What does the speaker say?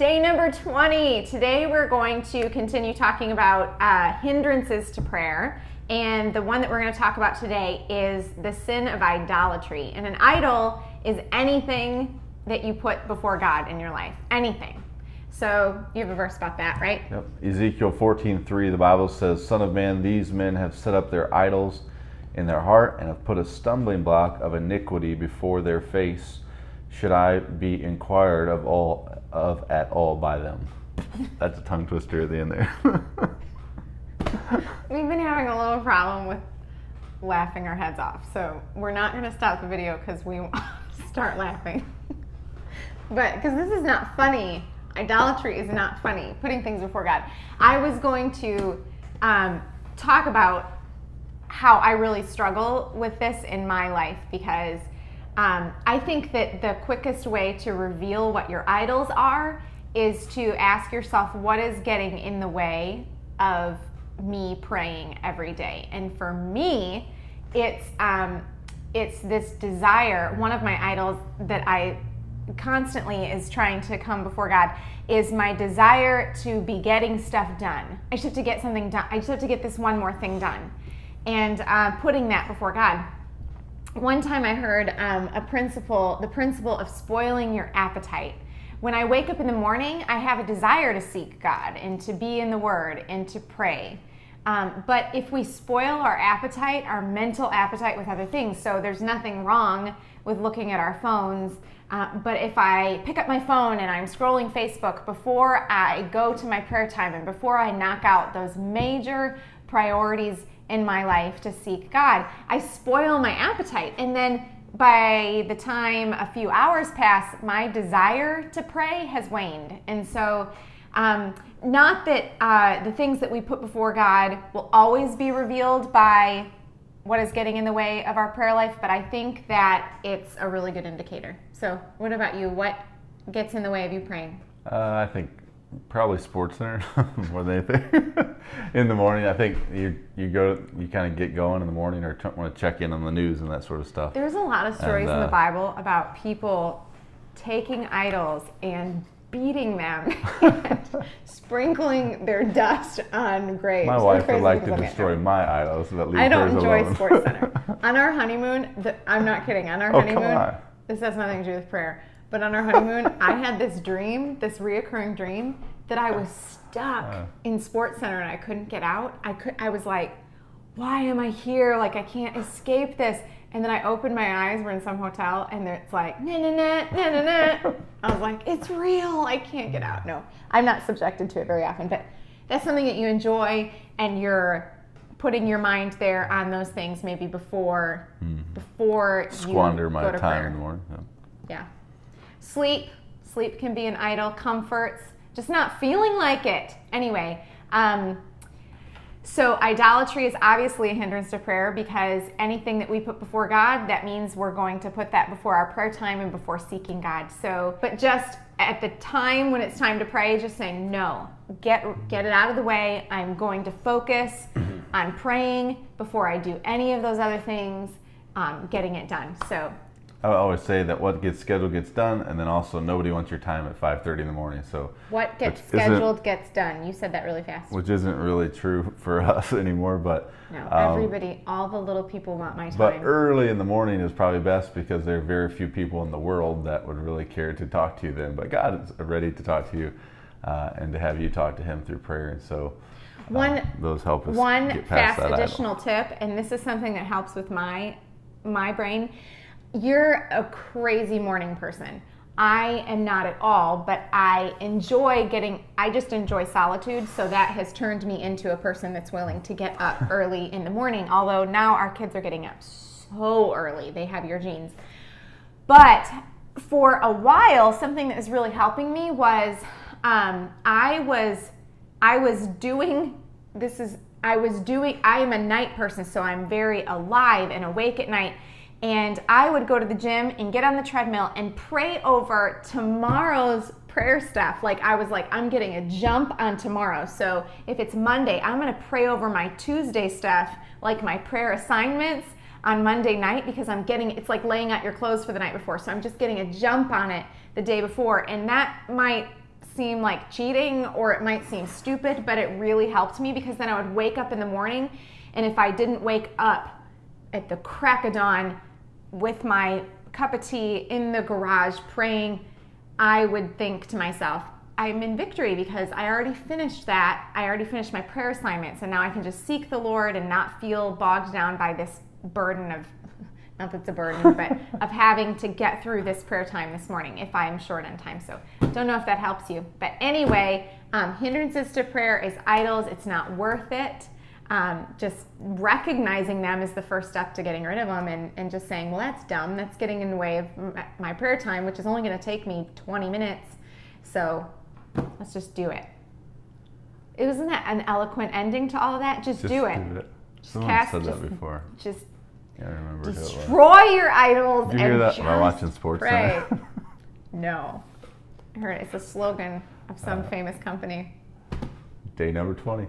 Day number 20. Today we're going to continue talking about hindrances to prayer. And the one that we're going to talk about today is the sin of idolatry. And an idol is anything that you put before God in your life. Anything. So you have a verse about that, right? Yep. Ezekiel 14:3, the Bible says, "Son of man, these men have set up their idols in their heart and have put a stumbling block of iniquity before their face. Should I be inquired of at all by them?" That's a tongue twister at the end there. We've been having a little problem with laughing our heads off, so we're not going to stop the video because we want to start laughing. But because this is not funny. Idolatry is not funny. Putting things before God. I was going to talk about how I really struggle with this in my life because I think that the quickest way to reveal what your idols are is to ask yourself, what is getting in the way of me praying every day? And for me, it's this desire. One of my idols that I constantly is trying to come before God is my desire to be getting stuff done. I just have to get something done. I just have to get this one more thing done. And putting that before God. One time I heard the principle of spoiling your appetite. When I wake up in the morning, I have a desire to seek God and to be in the Word and to pray. But if we spoil our appetite, our mental appetite with other things, so there's nothing wrong with looking at our phones, but if I pick up my phone and I'm scrolling Facebook before I go to my prayer time and before I knock out those major priorities in my life to seek God, I spoil my appetite. And then by the time a few hours pass, my desire to pray has waned. And so, not that the things that we put before God will always be revealed by what is getting in the way of our prayer life, but I think that it's a really good indicator. So what about you? What gets in the way of you praying? I think probably SportsCenter more than anything. In the morning, I think you kind of get going in the morning or want to check in on the news and that sort of stuff. There's a lot of stories in the Bible about people taking idols and beating them and sprinkling their dust on graves. My wife would like to destroy my idols. I don't enjoy SportsCenter. On our honeymoon, I'm not kidding, on our honeymoon, this has nothing to do with prayer, but on our honeymoon, I had this dream, this reoccurring dream, that I was stuck in SportsCenter and I couldn't get out. I was like, why am I here? Like, I can't escape this. And then I opened my eyes, we're in some hotel, and it's like, na na na, na na na. I was like, it's real, I can't get out. No, I'm not subjected to it very often, but that's something that you enjoy, and you're putting your mind there on those things maybe before squander you my go to time prayer. in the morning. Yeah. Sleep can be an idol. Comforts, just not feeling like it. Anyway, so idolatry is obviously a hindrance to prayer because anything that we put before God, that means we're going to put that before our prayer time and before seeking God. So, but just at the time when it's time to pray, just saying, no, get it out of the way. I'm going to focus on praying before I do any of those other things, getting it done. So I always say that what gets scheduled gets done, and then also nobody wants your time at 5:30 in the morning. So what gets scheduled gets done. You said that really fast. Which isn't really true for us anymore, but no, everybody, all the little people want my time. But early in the morning is probably best because there are very few people in the world that would really care to talk to you then. But God is ready to talk to you and to have you talk to Him through prayer, and so those help us get past that additional tip, and this is something that helps with my brain. You're a crazy morning person. I am not at all, but I just enjoy solitude, so that has turned me into a person that's willing to get up early in the morning, although now our kids are getting up so early. They have your genes. But for a while, something that was really helping me was I am a night person, so I'm very alive and awake at night. And I would go to the gym and get on the treadmill and pray over tomorrow's prayer stuff. Like I was like, I'm getting a jump on tomorrow. So if it's Monday, I'm going to pray over my Tuesday stuff, like my prayer assignments on Monday night, because it's like laying out your clothes for the night before. So I'm just getting a jump on it the day before. And that might seem like cheating or it might seem stupid, but it really helped me because then I would wake up in the morning, and if I didn't wake up at the crack of dawn with my cup of tea in the garage praying, I would think to myself, I'm in victory because I already finished that. I already finished my prayer assignments, and now I can just seek the Lord and not feel bogged down by this burden of, not that it's a burden, but of having to get through this prayer time this morning if I'm short on time. So don't know if that helps you. But anyway, hindrances to prayer is idols. It's not worth it. Just recognizing them is the first step to getting rid of them, and just saying, well, that's dumb. That's getting in the way of my prayer time, which is only going to take me 20 minutes. So let's just do it. Isn't that an eloquent ending to all of that? Just do it. Someone said that before. Just I can't remember who it was. Destroy your idols. Did you hear that when I was watching Sports pray. Center? No. I heard it. It's a slogan of some famous company. Day number 20.